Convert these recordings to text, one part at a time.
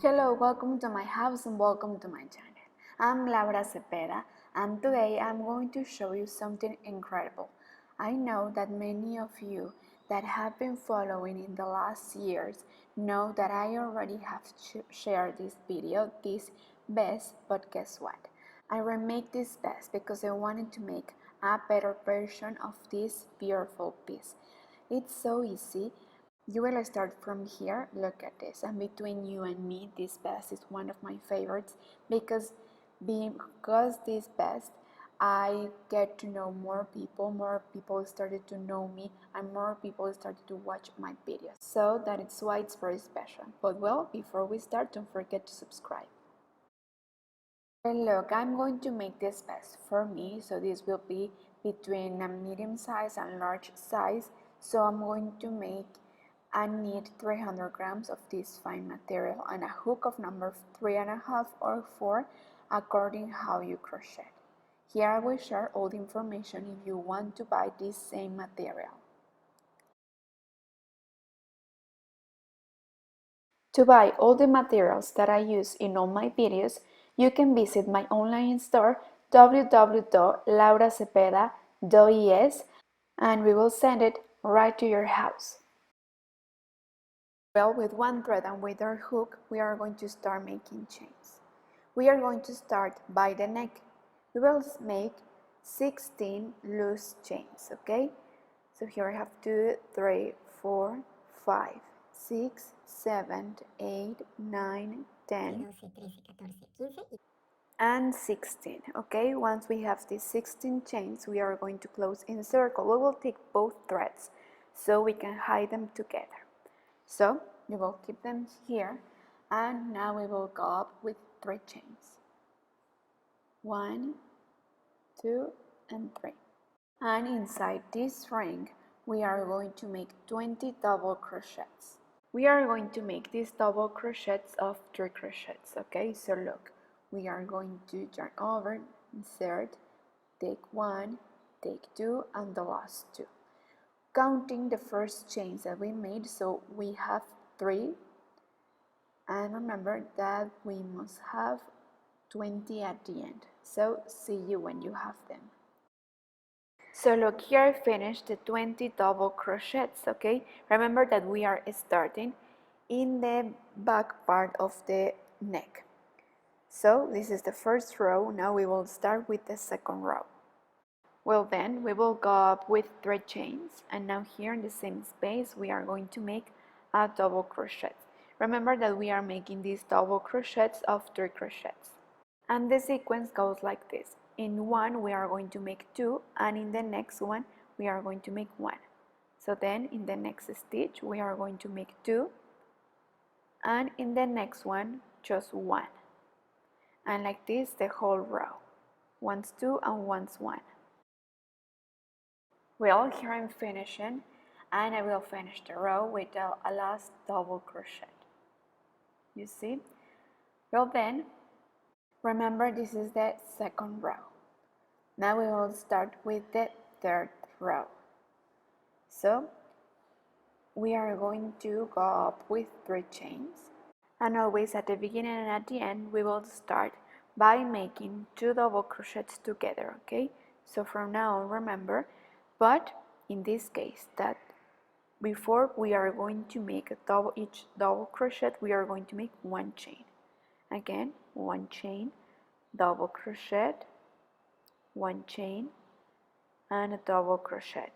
Hello, welcome to my house and welcome to my channel. I'm Laura Cepeda and today I'm going to show you something incredible. I know that many of you that have been following in the last years know that I already have shared this video, this vest, but guess what? I remake this vest because I wanted to make a better version of this beautiful piece. It's so easy. You will start from here. Look at this, and between you and me, this vest is one of my favorites because this vest, I get to know more people started to know me, and more people started to watch my videos. So that is why it's very special. But well, before we start, don't forget to subscribe. And look, I'm going to make this vest for me, so this will be between a medium size and large size. So I'm going to make I need 300 grams of this fine material and a hook of number 3.5 or 4 according how you crochet. Here I will share all the information if you want to buy this same material. To buy all the materials that I use in all my videos, you can visit my online store www.lauracepeda.es and we will send it right to your house. Well, with one thread and with our hook, we are going to start making chains. We are going to start by the neck. We will make 16 loose chains, okay? So here I have 2, 3, 4, 5, 6, 7, 8, 9, 10, and 16, okay? Once we have these 16 chains, we are going to close in a circle. We will take both threads so we can hide them together. So you will keep them here, and now we will go up with 3 chains. 1, 2, and 3. And inside this ring, we are going to make 20 double crochets. We are going to make these double crochets of 3 crochets, okay? So look, we are going to turn over, insert, take 1, take 2, and the last 2. Counting the first chains that we made, so we have 3, and remember that we must have 20 at the end. So see you when you have them. So look, here I finished the 20 double crochets, okay? Remember that we are starting in the back part of the neck. So this is the first row. Now we will start with the second row. Well, then we will go up with 3 chains, and now here in the same space we are going to make a double crochet. Remember that we are making these double crochets of 3 crochets. And the sequence goes like this. In one we are going to make 2, and in the next one we are going to make 1. So then in the next stitch we are going to make 2, and in the next one just 1. And like this the whole row. Once 2 and once 1. Well, here I'm finishing, and I will finish the row with a last double crochet. You see? Well then, remember this is the second row. Now we will start with the third row. So we are going to go up with 3 chains, and always at the beginning and at the end we will start by making 2 double crochets together, okay? So from now on, remember, But in this case, that before we are going to make each double crochet, we are going to make one chain. Again, one chain, double crochet, one chain, and a double crochet.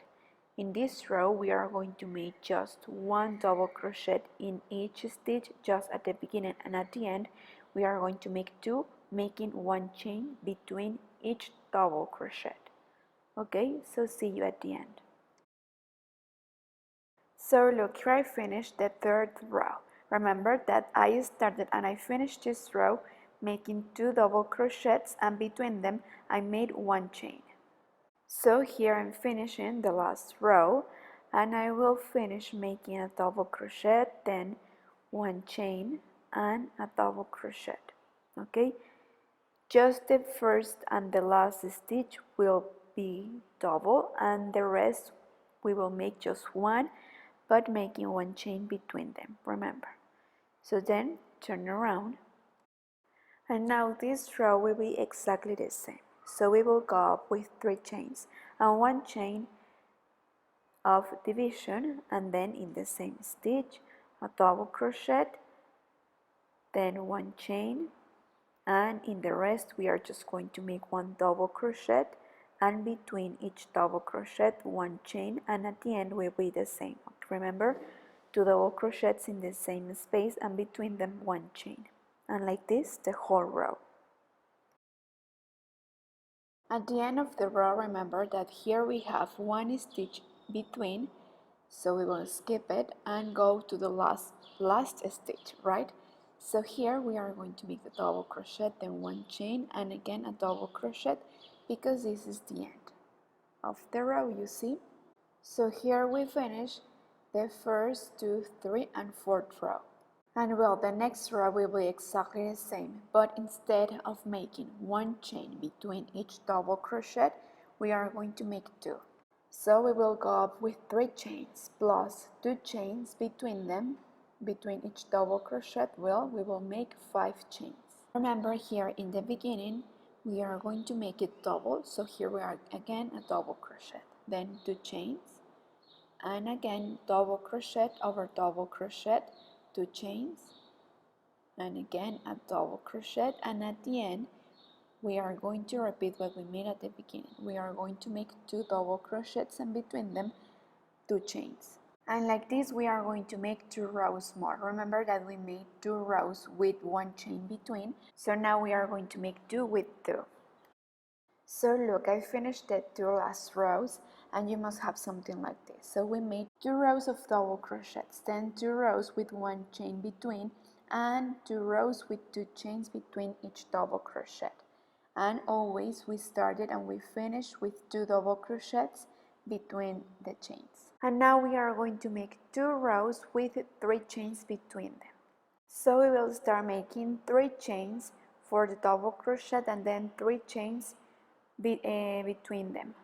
In this row, we are going to make just one double crochet in each stitch, just at the beginning, and at the end we are going to make two, making one chain between each double crochet. Okay, so see you at the end. So look, here I finished the third row. Remember that I started and I finished this row making two double crochets, and between them I made one chain. So here I'm finishing the last row, and I will finish making a double crochet, then one chain and a double crochet. Okay, just the first and the last stitch will be double, and the rest we will make just one, but making one chain between them, remember. So then turn around, and now this row will be exactly the same. So we will go up with 3 chains and one chain of division, and then in the same stitch a double crochet, then one chain, and in the rest we are just going to make one double crochet, and between each double crochet one chain, and at the end will be the same. Remember, 2 double crochets in the same space and between them one chain, and like this the whole row. At the end of the row, remember that here we have one stitch between, so we will skip it and go to the last stitch, right? So here we are going to make the double crochet, then one chain, and again a double crochet, because this is the end of the row, you see. So here we finish the first 2, 3, and 4th row. And well, the next row will be exactly the same, but instead of making one chain between each double crochet, we are going to make 2. So we will go up with 3 chains plus 2 chains between them. Between each double crochet, well, we will make 5 chains. Remember, here in the beginning we are going to make it double, so here we are again a double crochet, then 2 chains, and again double crochet over double crochet, 2 chains, and again a double crochet, and at the end we are going to repeat what we made at the beginning. We are going to make 2 double crochets and between them 2 chains. And like this we are going to make 2 rows more. Remember that we made 2 rows with 1 chain between, so now we are going to make 2 with 2. So look, I finished the 2 last rows, and you must have something like this. So we made 2 rows of double crochets, then 2 rows with 1 chain between, and 2 rows with 2 chains between each double crochet. And always we started and we finished with 2 double crochets between the chains. And now we are going to make 2 rows with 3 chains between them. So we will start making 3 chains for the double crochet and then 3 chains between them.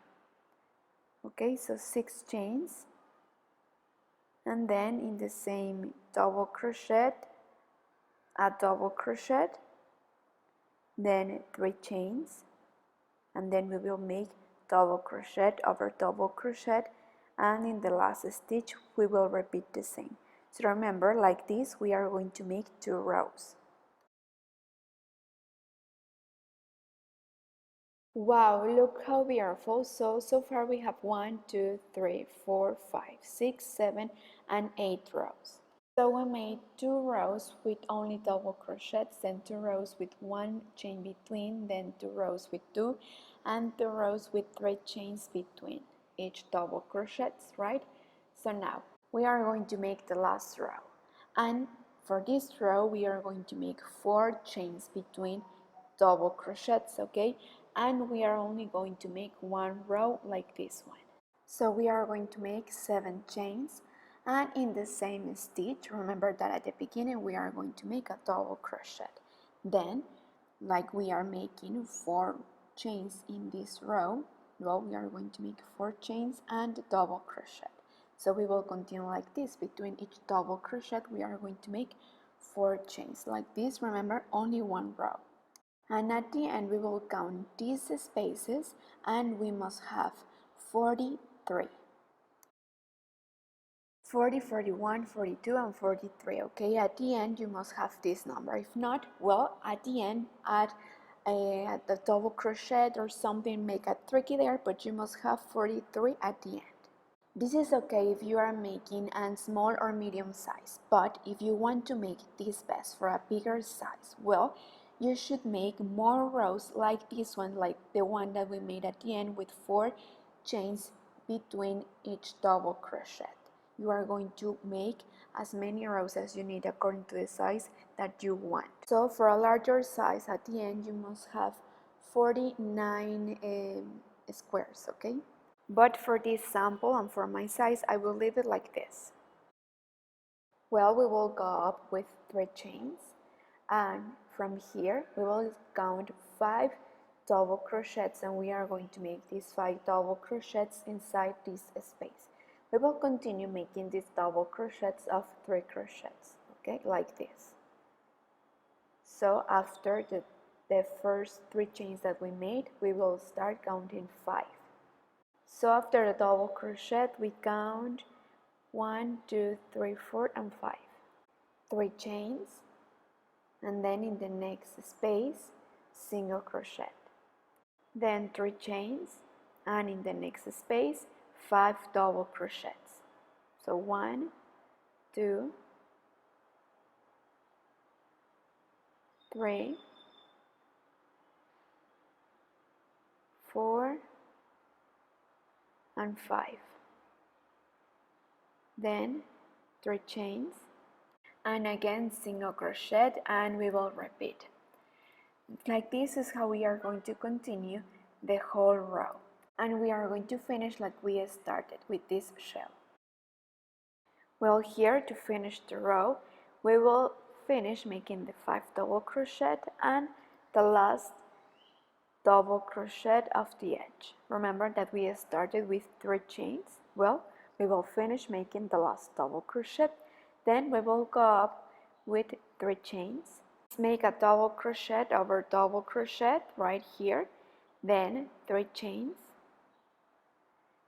Okay, so 6 chains, and then in the same double crochet a double crochet, then 3 chains, and then we will make double crochet over double crochet, and in the last stitch we will repeat the same. So remember, like this we are going to make 2 rows. Wow, look how beautiful. So far we have 1, 2, 3, 4, 5, 6, 7, and 8 rows. So we made 2 rows with only double crochets, then 2 rows with 1 chain between, then 2 rows with 2, and 2 rows with 3 chains between each double crochets, right? So now we are going to make the last row, and for this row we are going to make 4 chains between double crochets, okay? And we are only going to make 1 row like this one. So we are going to make 7 chains, and in the same stitch, remember that at the beginning we are going to make a double crochet. Then, like we are making 4 chains in this row, well, we are going to make 4 chains and double crochet. So we will continue like this. Between each double crochet we are going to make 4 chains like this. Remember, only 1 row. And at the end we will count these spaces, and we must have 40 43. 40, 41, 42, and 43. Okay, at the end you must have this number. If not, well, at the end add the double crochet or something, make a tricky there, but you must have 43 at the end. This is okay if you are making a small or medium size, but if you want to make this vest for a bigger size, well, you should make more rows like this one, like the one that we made at the end with 4 chains between each double crochet. You are going to make as many rows as you need according to the size that you want. So for a larger size, at the end you must have 49 squares, okay? But for this sample and for my size, I will leave it like this. Well, we will go up with 3 chains, and from here we will count 5 double crochets, and we are going to make these 5 double crochets inside this space. We will continue making these double crochets of 3 crochets, okay, like this. So after the first 3 chains that we made, we will start counting 5. So after the double crochet, we count 1, 2, 3, 4, and 5. 3 chains, and then in the next space, single crochet. Then 3 chains, and in the next space, 5 double crochets. So 1, 2, 3, 4, and 5. Then 3 chains, and again single crochet, and we will repeat. Like this is how we are going to continue the whole row, and we are going to finish like we started with this shell. Well, here to finish the row, we will finish making the 5 double crochet and the last double crochet of the edge. Remember that we started with 3 chains. Well, we will finish making the last double crochet, then we will go up with 3 chains. Let's make a double crochet over double crochet right here, then 3 chains.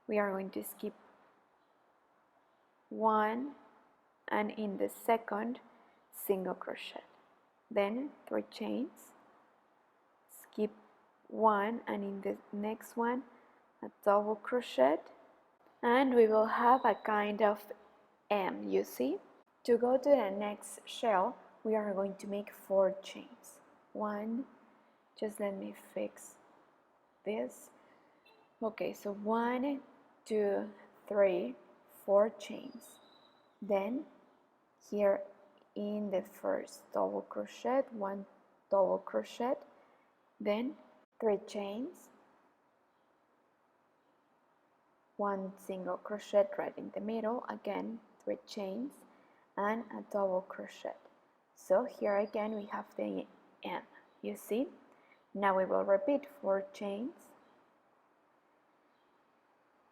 We are going to skip 1, and in the second, single crochet, then 3 chains, skip 1, and in the next one, a double crochet, and we will have a kind of M, you see? To go to the next shell, we are going to make 4 chains. 1, just let me fix this. Okay, so 1, 2, 3, 4 chains. Then here in the first double crochet, 1 double crochet, then 3 chains, 1 single crochet right in the middle, again 3 chains, and a double crochet. So here again we have the M, you see? Now we will repeat 4 chains,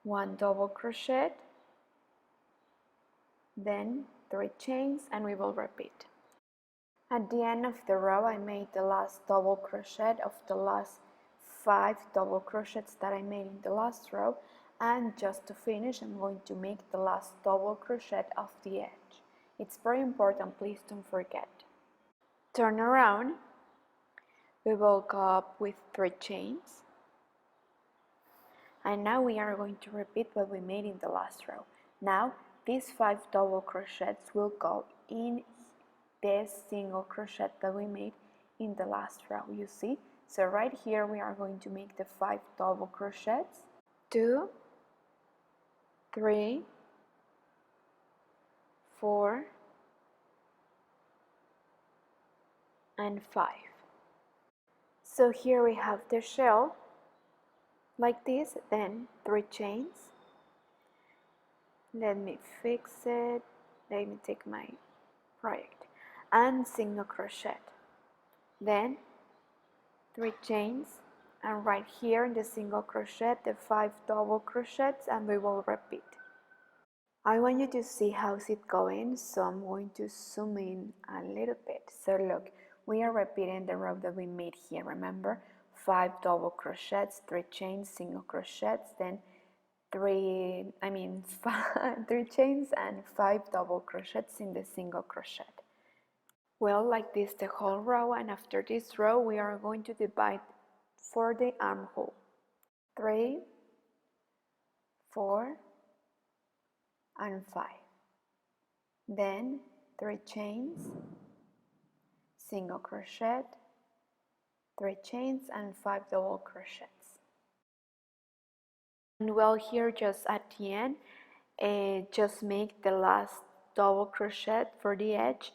1 double crochet, then 3 chains, and we will repeat. At the end of the row, I made the last double crochet of the last 5 double crochets that I made in the last row, and just to finish, I'm going to make the last double crochet of the edge. It's very important, please don't forget. Turn around, we will go up with 3 chains, and now we are going to repeat what we made in the last row. Now these 5 double crochets will go in the single crochet that we made in the last row, you see? So right here we are going to make the 5 double crochets, 2, 3, 4, and 5. So here we have the shell like this, then 3 chains. Let me fix it, let me take my project, and single crochet, then 3 chains, and right here in the single crochet the 5 double crochets, and we will repeat. I want you to see how's it going, so I'm going to zoom in a little bit. So look, we are repeating the row that we made here. Remember, 5 double crochets, 3 chains, single crochets, then three chains and 5 double crochets in the single crochet. Well, like this the whole row, and after this row we are going to divide for the armhole. 3, 4, and 5. Then 3 chains, single crochet, 3 chains and 5 double crochets. And well, here just at the end, just make the last double crochet for the edge.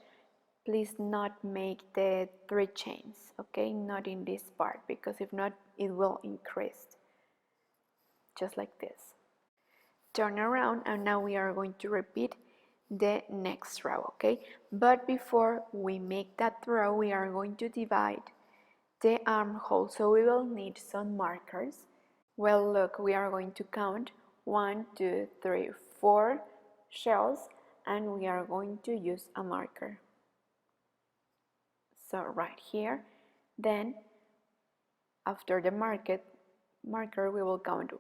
Please not make the 3 chains, okay? Not in this part, because if not, it will increase. Just like this. Turn around, and now we are going to repeat the next row, okay? But before we make that row, we are going to divide the armhole, so we will need some markers. Well, look, we are going to count 1, 2, 3, 4 shells, and we are going to use a marker. So right here, then after the marker we will count.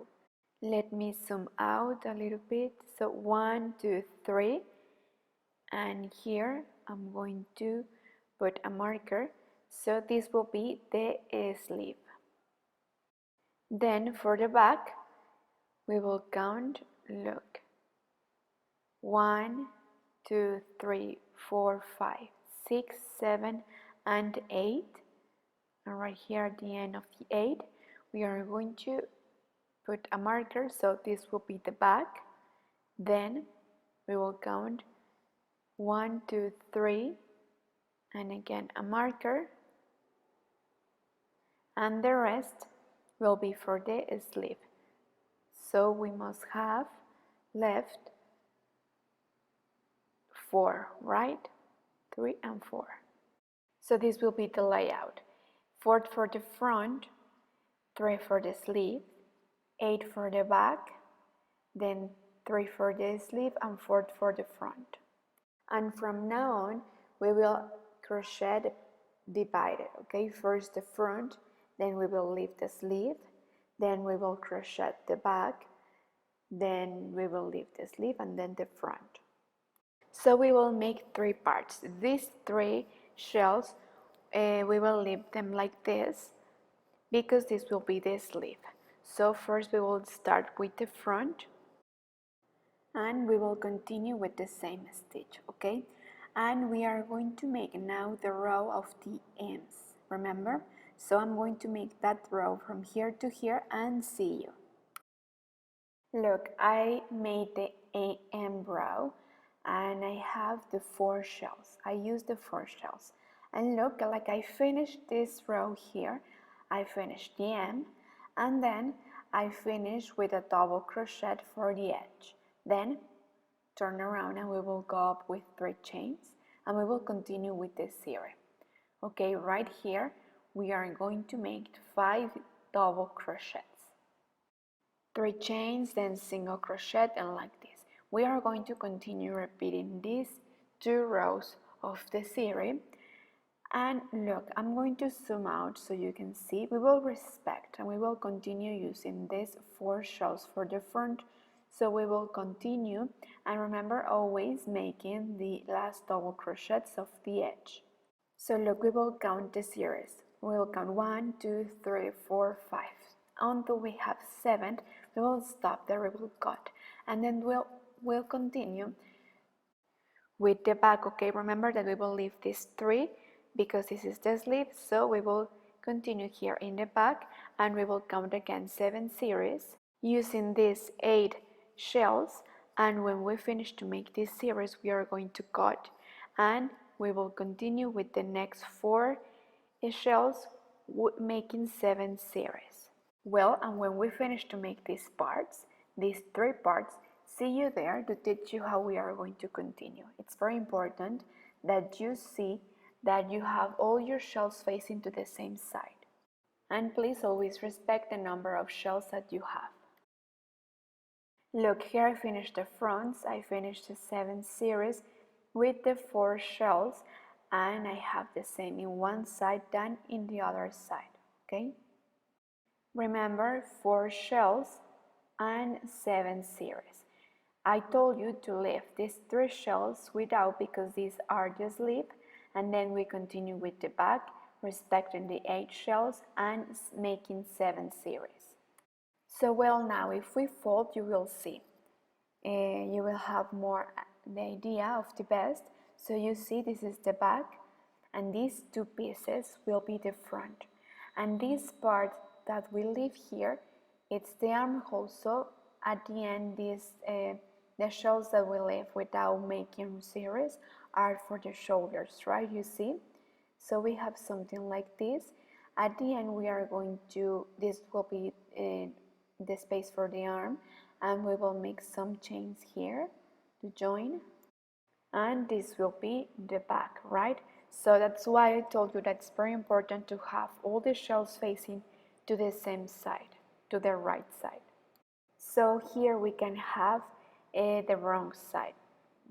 Let me zoom out a little bit. So 1, 2, 3, and here I'm going to put a marker, so this will be the sleeve. Then for the back we will count, look, 1, 2, 3, 4, 5, 6, 7, and 8, and right here at the end of the 8 we are going to put a marker, so this will be the back. Then we will count 1, 2, 3, and again a marker, and the rest will be for the sleeve. So we must have left 4, right? 3 and 4. So this will be the layout. 4 for the front, 3 for the sleeve, 8 for the back, then 3 for the sleeve and 4 for the front. And from now on we will crochet divided, okay? First the front, then we will leave the sleeve, then we will crochet the back, then we will leave the sleeve, and then the front. So we will make 3 parts. These 3 shells, we will leave them like this, because this will be the sleeve. So first we will start with the front, and we will continue with the same stitch, okay? And we are going to make now the row of the ends, remember? So I'm going to make that row from here to here and see you. Look, I made the AM row and I have the 4 shells. I use the 4 shells. And look, like I finished this row here, I finished the M, and then I finish with a double crochet for the edge. Then turn around and we will go up with 3 chains, and we will continue with this series. Okay, right here we are going to make 5 double crochets. 3 chains, then single crochet, and like this. We are going to continue repeating these 2 rows of the series. And look, I'm going to zoom out so you can see. We will respect and we will continue using these 4 shells for the front. So we will continue, and remember always making the last double crochets of the edge. So look, we will count the series. We will count 1, 2, 3, 4, 5. Until we have 7, we will stop there, we will cut. And then we'll continue with the back, okay? Remember that we will leave these 3 because this is the sleeve, so we will continue here in the back, and we will count again 7 series using these 8 shells, and when we finish to make this series we are going to cut, and we will continue with the next 4 shells making 7 series. Well, and when we finish to make these parts, these 3 parts, see you there to teach you how we are going to continue. It's very important that you see that you have all your shells facing to the same side. And please always respect the number of shells that you have. Look, here I finished the fronts. I finished the 7 series with the 4 shells, and I have the same in one side than in the other side, okay? Remember, 4 shells and 7 series. I told you to leave these 3 shells without because these are the slip, and then we continue with the back, respecting the 8 shells and making 7 series. So well, now if we fold, you will see, you will have more the idea of the best. So you see, this is the back, and these 2 pieces will be the front, and this part that we leave here, it's the armhole. So at the end, these the shells that we leave without making series are for the shoulders, right? You see, so we have something like this. At the end, we are going to, this will be the space for the arm, and we will make some chains here to join, and this will be the back, right? So that's why I told you that it's very important to have all the shells facing to the same side, to the right side. So here we can have the wrong side,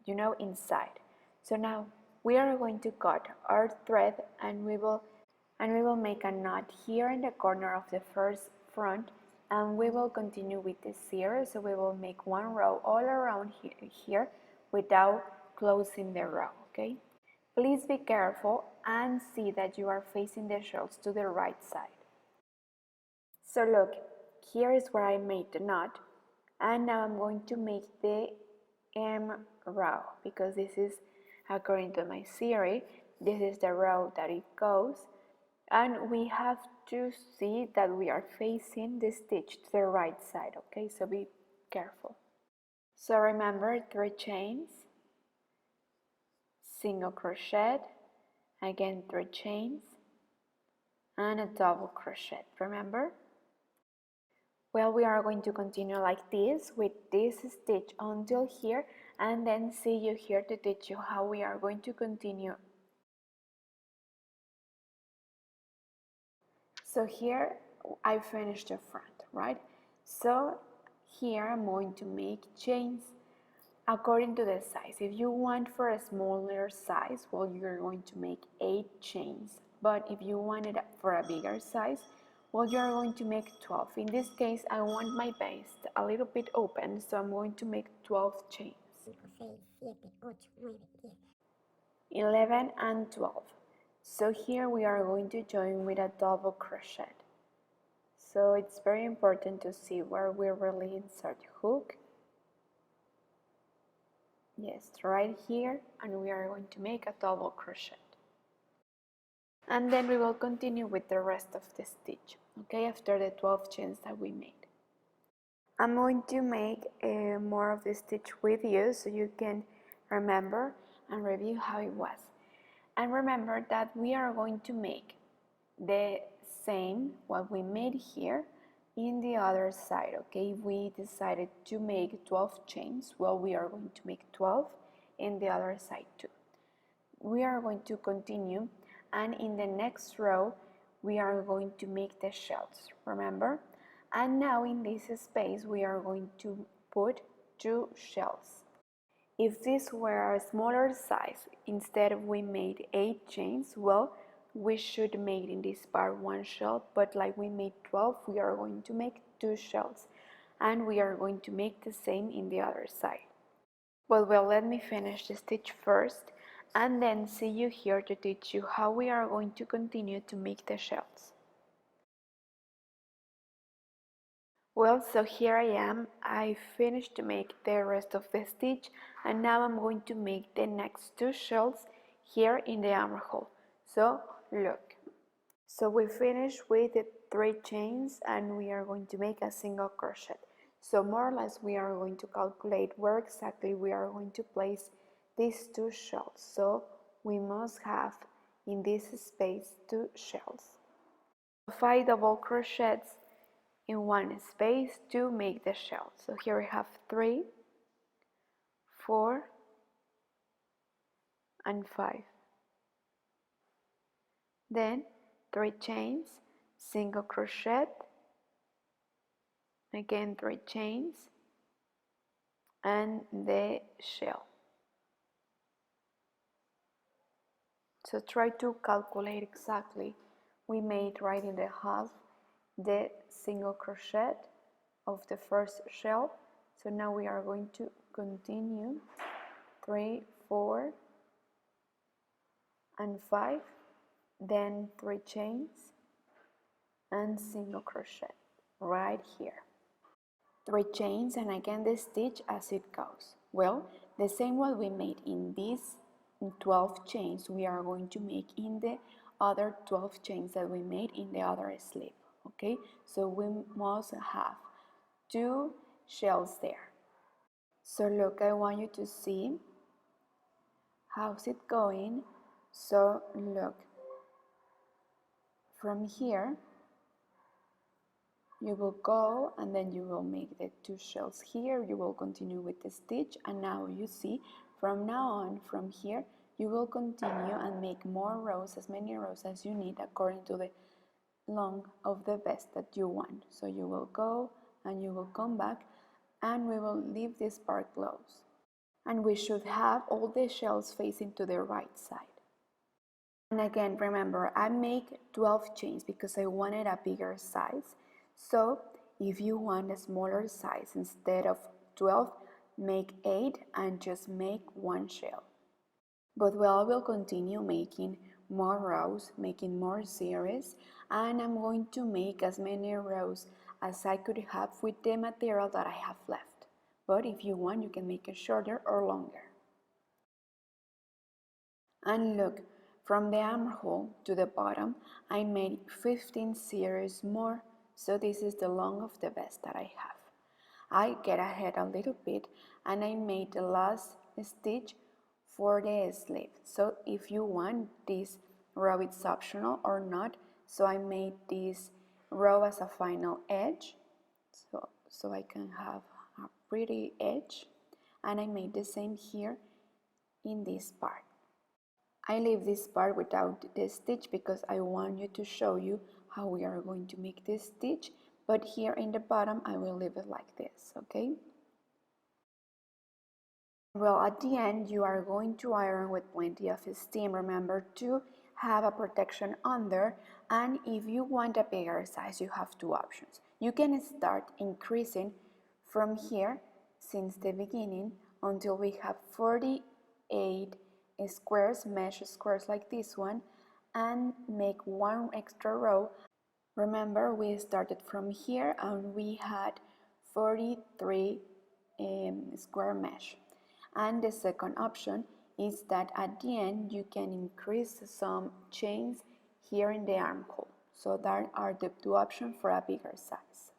you know, inside. So now we are going to cut our thread, and we will make a knot here in the corner of the first front, and we will continue with this series. So we will make 1 row all around here without closing the row, okay? Please be careful and see that you are facing the shells to the right side. So look, here is where I made the knot, and now I'm going to make the M row, because this is, according to my theory, this is the row that it goes, and we have to see that we are facing the stitch to the right side, okay? So be careful. So remember, 3 chains, single crochet, again 3 chains, and a double crochet, remember? Well, we are going to continue like this with this stitch until here, and then see you here to teach you how we are going to continue. So here I finished the front, right? So here I'm going to make chains according to the size. If you want for a smaller size, well, you're going to make 8 chains. But if you want it for a bigger size, well, you're going to make 12. In this case, I want my base a little bit open, so I'm going to make 12 chains. 11 and 12. So here we are going to join with a double crochet. So it's very important to see where we really insert hook. Yes, right here, and we are going to make a double crochet. And then we will continue with the rest of the stitch, okay, after the 12 chains that we made. I'm going to make more of the stitch with you so you can remember and review how it was. And remember that we are going to make the same what we made here in the other side, okay? If we decided to make 12 chains, well, we are going to make 12 in the other side too. We are going to continue, and in the next row we are going to make the shells, remember? And now in this space we are going to put 2 shells. If this were a smaller size, instead of we made 8 chains, well, we should make in this part 1 shell, but like we made 12, we are going to make 2 shells, and we are going to make the same in the other side. Well, let me finish the stitch first, and then see you here to teach you how we are going to continue to make the shells. Well, so here I am. I finished to make the rest of the stitch, and now I'm going to make the next 2 shells here in the armhole. So look. So we finished with the 3 chains, and we are going to make a single crochet. So more or less we are going to calculate where exactly we are going to place these 2 shells. So we must have in this space 2 shells. 5 double crochets in one space to make the shell. So here we have 3, 4, and 5. Then 3 chains, single crochet, again 3 chains, and the shell. So try to calculate exactly. We made right in the half the single crochet, of the first shell. So now we are going to continue 3, 4 and 5, then 3 chains and single crochet right here. 3 chains and again the stitch as it goes. Well, the same what we made in these 12 chains we are going to make in the other 12 chains that we made in the other slip. Okay, so we must have 2 shells there. So look, I want you to see how's it going. So look, from here you will go and then you will make the 2 shells here, you will continue with the stitch, and now you see from now on, from here you will continue and make more rows, as many rows as you need according to the long of the vest that you want. So you will go and you will come back and we will leave this part closed, and we should have all the shells facing to the right side. And again, remember, I make 12 chains because I wanted a bigger size. So if you want a smaller size, instead of 12, make 8 and just make 1 shell. But well, I will continue making more rows, making more series, and I'm going to make as many rows as I could have with the material that I have left. But if you want, you can make it shorter or longer. And look, from the armhole to the bottom, I made 15 series more, so this is the long of the vest that I have. I get ahead a little bit and I made the last stitch for the sleeve. So if you want, this row it's optional or not, so I made this row as a final edge, so I can have a pretty edge, and I made the same here in this part. I leave this part without the stitch because I want you to show you how we are going to make this stitch, but here in the bottom I will leave it like this, okay? Well, at the end you are going to iron with plenty of steam. Remember to have a protection under, and if you want a bigger size you have 2 options. You can start increasing from here since the beginning until we have 48 squares, mesh squares like this one, and make 1 extra row. Remember, we started from here and we had 43 square mesh. And the second option is that at the end you can increase some chains here in the armhole. So that are the 2 options for a bigger size.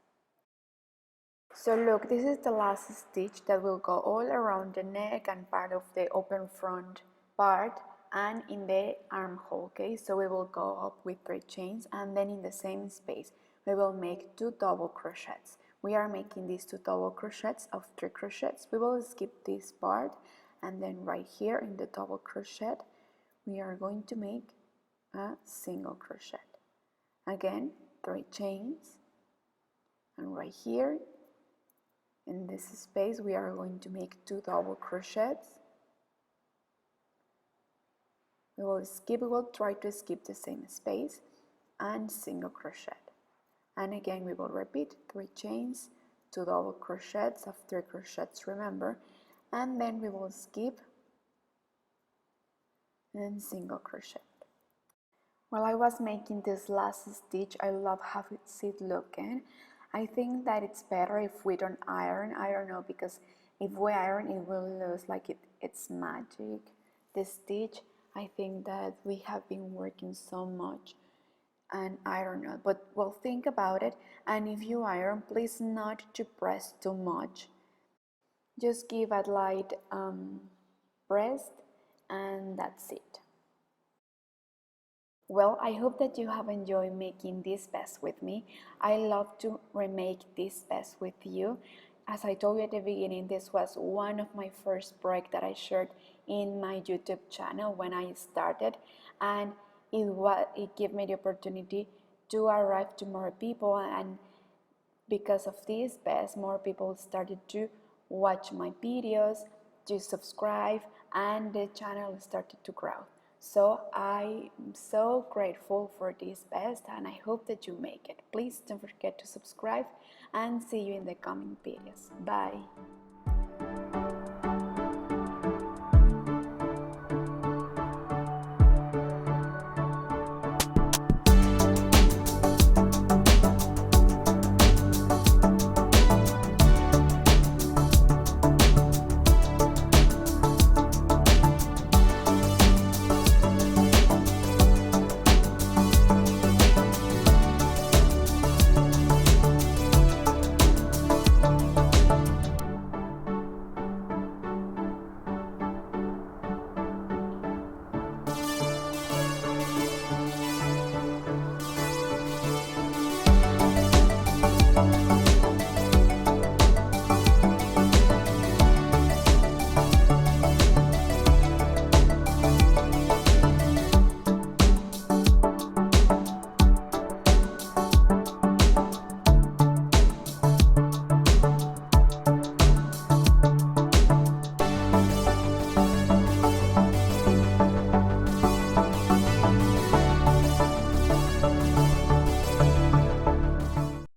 So look, this is the last stitch that will go all around the neck and part of the open front part and in the armhole. Okay, so we will go up with 3 chains, and then in the same space we will make 2 double crochets. We are making these 2 double crochets of 3 crochets. We will skip this part, and then right here in the double crochet we are going to make a single crochet. Again, 3 chains, and right here in this space we are going to make 2 double crochets. We will try to skip the same space and single crochet. And again we will repeat 3 chains, 2 double crochets of 3 crochets, remember, and then we will skip and single crochet. While I was making this last stitch, I love how it's looking. I think that it's better if we don't iron. I don't know, because if we iron it will lose like it's magic. The stitch, I think that we have been working so much, and I don't know, but well, think about it, and if you iron, please not to press too much. Just give a light press, and that's it. Well, I hope that you have enjoyed making this vest with me. I love to remake this vest with you. As I told you at the beginning, this was one of my first projects that I shared in my YouTube channel when I started, and it gave me the opportunity to arrive to more people, and because of this vest, more people started to watch my videos, to subscribe, and the channel started to grow. So I'm so grateful for this vest, and I hope that you make it. Please don't forget to subscribe, and see you in the coming videos. Bye.